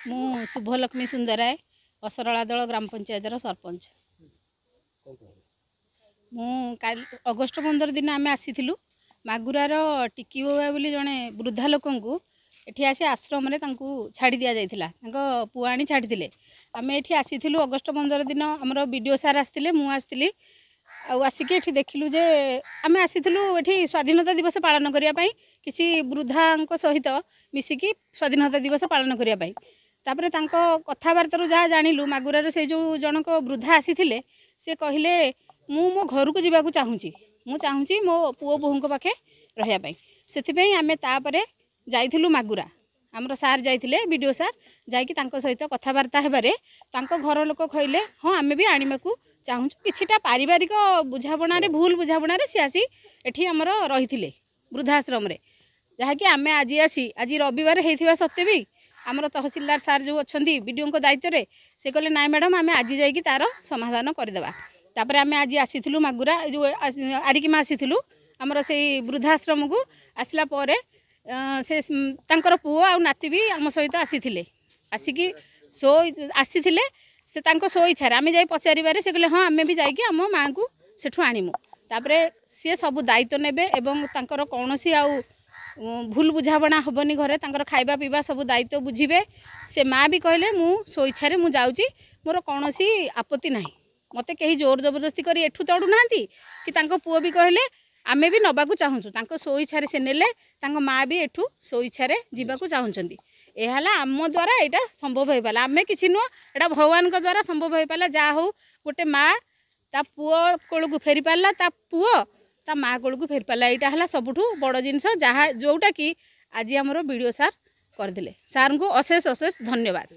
मु शुभलक्ष्मी सुंदराय असरला दल ग्राम पंचायत सरपंच। मु अगस्ट 15 दिन आम आसीलु मागुरार टिकी बाबा बोली जड़े वृद्धा लोक एठी आसी आश्रम छाड़ी दि जाइथिला पुआ आनी छाड़ी आम एठी आसीलु अगस्ट 15 दिन आमर बीडीओ सार आसते मुझे आसिक एठी देखिलु जे आम आसीलु एठी स्वाधीनता दिवस पालन करने किसी वृद्धा सहित मिसिकी स्वाधीनता दिवस पालन करने तापर कथबार्तार जहाँ जानलु मागुरार से जो जनक वृद्धा आसी से कहले मु मो घर को जावाक चाहूँगी मो पुओ बोहू पाखे रही से आम तापर जाइलु मागुरा आमर सार जाइए बीडीओ सार जाकि सहित कथबार्ता हेबारे घर लोक कहले हाँ आम भी आने को चाहूँ किछिटा पारिवारिक बुझाबण भूल बुझाबण सी आसी एठी आमर रही वृद्धाश्रम जहाँकि आम आज रविवार होता सत्वे भी आमर तहसिलदार सार जो अच्छा बीडीओ दायित्व से कहले ना मैडम आम आज जाकि तार समाधान करदेवा तापर आम आज आसीलु मागुरा जो आरिकीमा आसीलु आमर से वृद्धाश्रम को आसला परे से तांकर पुओ आ नाती भी आम सहित आसी आसिकी आसी से सो इच्छा आम जा पचारे से कहले हाँ आम भी जाकि आम माँ को सेठू आणिमु तापरे सी सब दायित्व नेबे एवं तांकर कौनसी आउ भूल बुझाबणा हेबनी घरे तांकर खाइबा पीवा सब दायित्व बुझीबे से माँ भी कहले मु सो इच्छा मु जाउची मोर कौनसी आपत्ति नाही मते कहीं जोर जबरदस्ती करी एठू तड़ू नांती कि तांको पुओ भी कहले आमे भी नबाकू चाहूँ तांको सो इच्छा से नेले तांको माँ भी एठू सो इच्छा जीवाकू चाहूँगी यह आम द्वारा यहाँ संभव हो पाला आम कि नुह एटा भगवान द्वारा संभव हो पाला जहाँ हो गोटे माँ ता पुओ कोल को फेरी पाला ता पुओ ता माँ कोल को फेरी पाला यहाँ है सबुठू बड़ जिनस जहाँ जोटा कि आज आमर बीडीओ सार करदे सार को अशेष अशेष धन्यवाद।